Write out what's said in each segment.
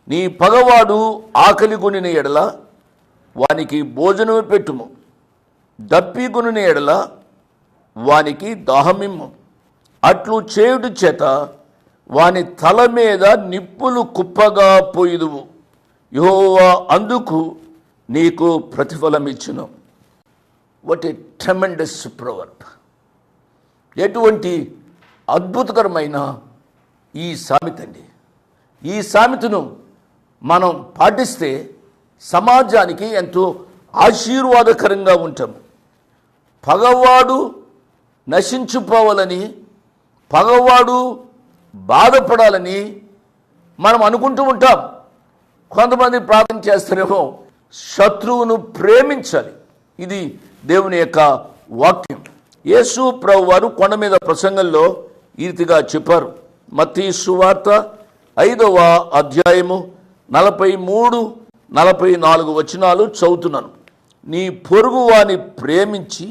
నీ పగవాడు ఆకలిగొనిన ఎడల వానికి భోజనము పెట్టుము, దప్పిగొనిన ఎడల వానికి దాహమిమ్ము. అట్లు చేయుట చేత వాని తల మీద నిప్పులు కుప్పగా పోయిదువు, యెహోవా అందుకు నీకు ప్రతిఫలమిచ్చును. What a tremendous proverb! ఎటువంటి అద్భుతకరమైన ఈ సామెత అండి. ఈ సామెతను మనం పాటిస్తే సమాజానికి ఎంతో ఆశీర్వాదకరంగా ఉంటాము. పగవాడు నశించిపోవాలని, పగవాడు బాధపడాలని మనం అనుకుంటూ ఉంటాం. కొంతమంది ప్రార్థన చేస్తారేమో శత్రువును ప్రేమించాలి. ఇది దేవుని యొక్క వాక్యం. యేసు ప్రభువు వారు కొండ మీద ప్రసంగంలో ఈ రీతిగా చెప్పారు. మత్తయి సువార్త 5వ అధ్యాయము 43-44 వచనాలు చదువుతున్నాను. నీ పొరుగువాని ప్రేమించి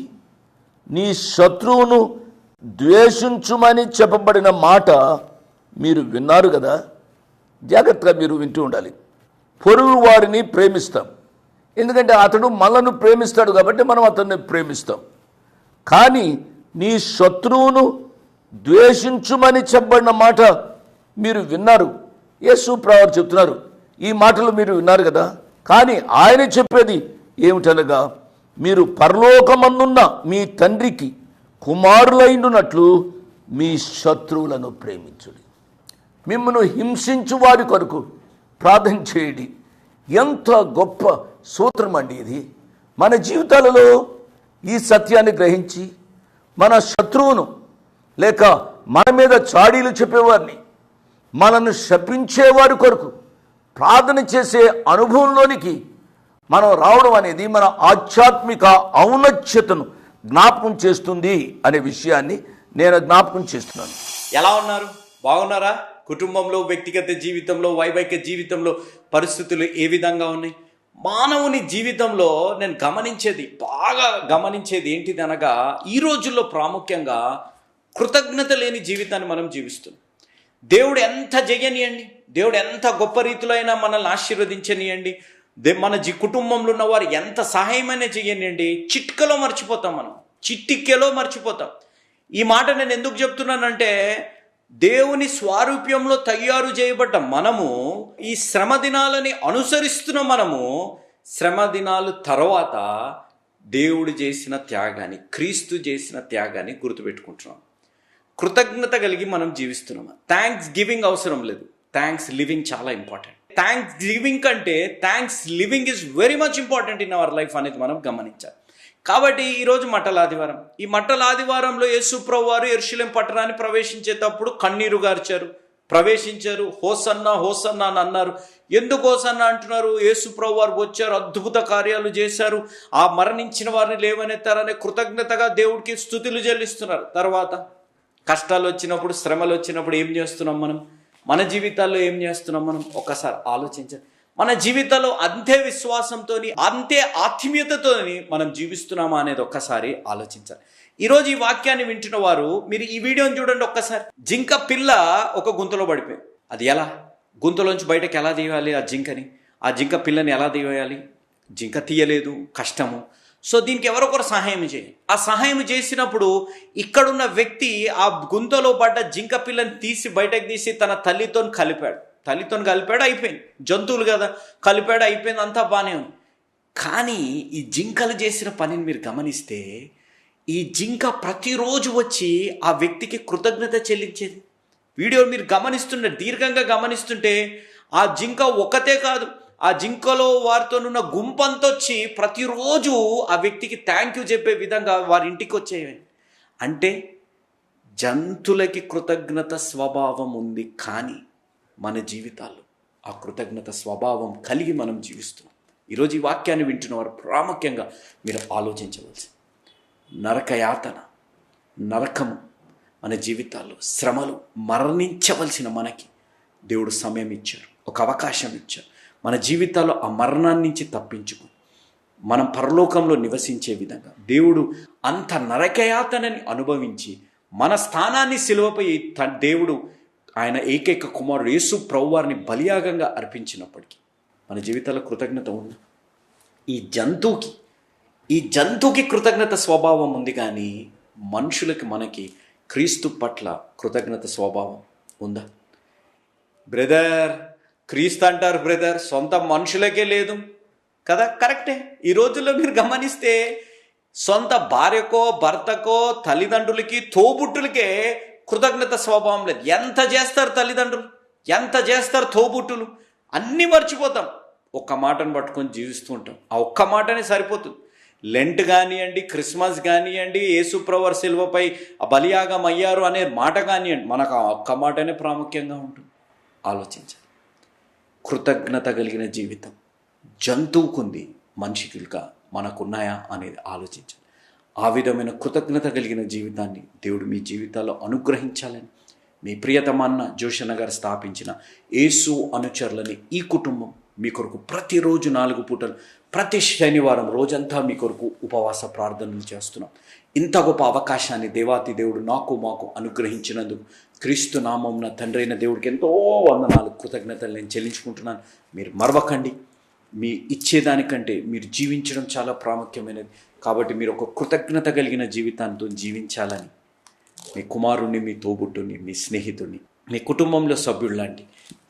నీ శత్రువును ద్వేషించుమని చెప్పబడిన మాట మీరు విన్నారు కదా. జాగ్రత్తగా మీరు వింటూ ఉండాలి. పొరుగు వారిని ప్రేమిస్తాం, ఎందుకంటే అతడు మనల్ని ప్రేమిస్తాడు కాబట్టి మనం అతన్ని ప్రేమిస్తాం. కానీ నీ శత్రువును ద్వేషించుమని చెప్పబడిన మాట మీరు విన్నారు. యేసు ప్రభువు చెప్తున్నారు, ఈ మాటలు మీరు విన్నారు కదా. కానీ ఆయన చెప్పేది ఏమిటనగా, మీరు పరలోకమందున్న మీ తండ్రికి కుమారులైనట్లు మీ శత్రువులను ప్రేమించుడి, మిమ్మల్ని హింసించు వారి కొరకు ప్రార్థన చేయండి. ఎంత గొప్ప సూత్రం అండి ఇది. మన జీవితాలలో ఈ సత్యాన్ని గ్రహించి మన శత్రువును లేక మన మీద చాడీలు చెప్పేవారిని, మనల్ని శపించేవారి కొరకు ప్రార్థన చేసే అనుభవంలోనికి మనం రావడం అనేది మన ఆధ్యాత్మిక ఔన్నత్యతను జ్ఞాపకం చేస్తుంది అనే విషయాన్ని నేను జ్ఞాపకం చేస్తున్నాను. ఎలా ఉన్నారు? బాగున్నారా? కుటుంబంలో, వ్యక్తిగత జీవితంలో, వైవాహిక జీవితంలో పరిస్థితులు ఏ విధంగా ఉన్నాయి? మానవుని జీవితంలో నేను బాగా గమనించేది ఏంటిది అనగా, ఈ రోజుల్లో ప్రాముఖ్యంగా కృతజ్ఞత లేని జీవితాన్ని మనం జీవిస్తున్నాం. దేవుడు ఎంత జయనియండి, దేవుడు ఎంత గొప్ప రీతిలో అయినా మనల్ని ఆశీర్వదించనియండి, మన కుటుంబంలో ఉన్న వారు ఎంత సహాయమైనా చేయనియండి, చిట్కలో మర్చిపోతాం, మనం చిట్టిక్కెలో మర్చిపోతాం. ఈ మాట నేను ఎందుకు చెప్తున్నానంటే, దేవుని స్వారూప్యంలో తయారు చేయబడ్డ మనము ఈ శ్రమ దినాలని అనుసరిస్తున్న మనము శ్రమ దినాలు తర్వాత దేవుడు చేసిన త్యాగాన్ని, క్రీస్తు చేసిన త్యాగాన్ని గుర్తుపెట్టుకుంటున్నాం. కృతజ్ఞత కలిగి మనం జీవిస్తున్నాం. థ్యాంక్స్ గివింగ్ అవసరం లేదు, థ్యాంక్స్ లివింగ్ చాలా ఇంపార్టెంట్. థ్యాంక్స్ గివింగ్ కంటే thanks living is very much important in our life అనేది మనం గమనించాలి. కాబట్టి ఈరోజు మట్టల ఆదివారం. ఈ మట్టల ఆదివారంలో యేసు ప్రభువు వారు యెరూషలేము పట్టణాన్ని ప్రవేశించేటప్పుడు కన్నీరు గార్చారు, ప్రవేశించారు. హోసన్నా హోసన్నా అని అన్నారు. ఎందుకు హోసన్నా అంటున్నారు? యేసు ప్రభువు వారు వచ్చారు, అద్భుత కార్యాలు చేశారు, ఆ మరణించిన వారిని లేవనెత్తారనే కృతజ్ఞతగా దేవుడికి స్తుతులు చెల్లిస్తున్నారు. తర్వాత కష్టాలు వచ్చినప్పుడు, శ్రమలు వచ్చినప్పుడు ఏం చేస్తున్నాం మనం? మన జీవితాల్లో ఏం చేస్తున్నాం మనం? ఒక్కసారి ఆలోచించాలి. మన జీవితంలో అంతే విశ్వాసంతో, అంతే ఆత్మీయతతో మనం జీవిస్తున్నామా అనేది ఒక్కసారి ఆలోచించాలి. ఈరోజు ఈ వాక్యాన్ని వింటున్న వారు మీరు ఈ వీడియోని చూడండి ఒక్కసారి. జింక పిల్ల ఒక గుంతలో పడిపోయి, అది ఎలా గుంతలోంచి బయటకు ఎలా తీయాలి ఆ జింకని? ఆ జింక పిల్లని ఎలా తీయాలి? జింక తీయలేదు, కష్టము. సో దీనికి ఎవరొకరు సహాయం చేయాలి. ఆ సహాయం చేసినప్పుడు ఇక్కడున్న వ్యక్తి ఆ గుంతలో పడ్డ జింక పిల్లని తీసి బయటకు తీసి తన తల్లితో కలిపాడు. అయిపోయింది. జంతువులు కదా, కలిపాడు, అయిపోయింది, అంతా బాగానే ఉంది. కానీ ఈ జింకలు చేసిన పనిని మీరు గమనిస్తే, ఈ జింక ప్రతిరోజు వచ్చి ఆ వ్యక్తికి కృతజ్ఞత చెల్లించేది. వీడియో మీరు గమనిస్తుంటే, దీర్ఘంగా గమనిస్తుంటే, ఆ జింక ఒకతే కాదు, ఆ జింకలో వారితో ఉన్న గుంపంతా వచ్చి ప్రతిరోజు ఆ వ్యక్తికి థ్యాంక్ యూ చెప్పే విధంగా వారి ఇంటికి వచ్చేవి. అంటే జంతువులకి కృతజ్ఞత స్వభావం ఉంది, కానీ మన జీవితాల్లో ఆ కృతజ్ఞత స్వభావం కలిగి మనం జీవిస్తున్నాం. ఈరోజు ఈ వాక్యాన్ని వింటున్నవారు ప్రాముఖ్యంగా మీరు ఆలోచించవలసి, నరకయాతన, నరకము మన జీవితాల్లో, శ్రమలు, మరణించవలసిన మనకి దేవుడు సమయం ఇచ్చారు, ఒక అవకాశం ఇచ్చారు. మన జీవితాల్లో ఆ మరణాన్ని నుంచి తప్పించుకుని మనం పరలోకంలో నివసించే విధంగా దేవుడు అంత నరకయాతనని అనుభవించి మన స్థానాన్ని సిలువపై దేవుడు ఆయన ఏకైక కుమారుడు యేసు ప్రభువారిని బలియాగంగా అర్పించినప్పటికీ మన జీవితాల్లో కృతజ్ఞత ఉంది. ఈ జంతువుకి కృతజ్ఞత స్వభావం ఉంది, కానీ మనుషులకి మనకి క్రీస్తు పట్ల కృతజ్ఞత స్వభావం ఉందా? బ్రదర్, క్రీస్తు అంటారు బ్రదర్, సొంత మనుషులకే లేదు కదా. కరెక్టే. ఈ రోజుల్లో మీరు గమనిస్తే సొంత భార్యకో భర్తకో తల్లిదండ్రులకి తోబుట్టులకే కృతజ్ఞత స్వభావం లేదు. ఎంత చేస్తారు తల్లిదండ్రులు, ఎంత చేస్తారు తోబుట్టులు, అన్నీ మర్చిపోతాం. ఒక్క మాటను పట్టుకొని జీవిస్తూ ఉంటాం. ఆ ఒక్క మాటనే సరిపోతుంది. లెంట్ కానివ్వండి, క్రిస్మస్ కానివ్వండి, యేసుప్రభు శిలువపై బలియాగం అయ్యారు అనే మాట కానివ్వండి, మనకు ఆ ఒక్క మాటనే ప్రాముఖ్యంగా ఉంటుంది. ఆలోచించాలి. కృతజ్ఞత కలిగిన జీవితం జంతువుకుంది, మనిషికిగా మనకున్నాయా అనేది ఆలోచించాలి. ఆ విధమైన కృతజ్ఞత కలిగిన జీవితాన్ని దేవుడు మీ జీవితాల్లో అనుగ్రహించాలని మీ ప్రియతమన్న జోషన్న గారు స్థాపించిన యేసు అనుచరులని ఈ కుటుంబం మీ కొరకు ప్రతిరోజు 4 పూటలు ప్రతి శనివారం రోజంతా మీ కొరకు ఉపవాస ప్రార్థనలు చేస్తున్నాం. ఇంత గొప్ప అవకాశాన్ని దేవాతి దేవుడు మాకు అనుగ్రహించినందుకు క్రీస్తు నామమున తండ్రి అయిన దేవుడికి ఎంతో వందనాలు, కృతజ్ఞతలు నేను చెల్లించుకుంటున్నాను. మీరు మరవకండి. మీ ఇచ్చేదానికంటే మీరు జీవించడం చాలా ప్రాముఖ్యమైనది. కాబట్టి మీరు ఒక కృతజ్ఞత కలిగిన జీవితాంతో జీవించాలని మీ కుమారుణ్ణి, మీ తోబుట్టుని, మీ స్నేహితుడిని, మీ కుటుంబంలో సభ్యుడు లాంటి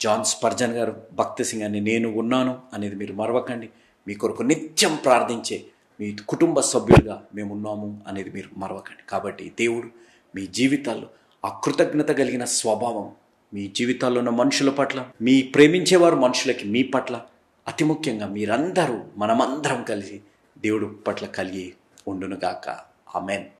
జాన్ స్పర్జన్ గారు, భక్తి సింగ్ అని నేను ఉన్నాను అనేది మీరు మరవకండి. మీ కొరకు నిత్యం ప్రార్థించే మీ కుటుంబ సభ్యులుగా మేము ఉన్నాము అనేది మీరు మరవకండి. కాబట్టి దేవుడు మీ జీవితాల్లో ఆ కృతజ్ఞత కలిగిన స్వభావం మీ జీవితాల్లో ఉన్న మనుషుల పట్ల, మీ ప్రేమించేవారు మనుషులకి మీ పట్ల, అతి ముఖ్యంగా మీరందరూ మనమందరం కలిసి దేవుడు పట్ల కలిగి ఉండునుగాక. ఆమెన్.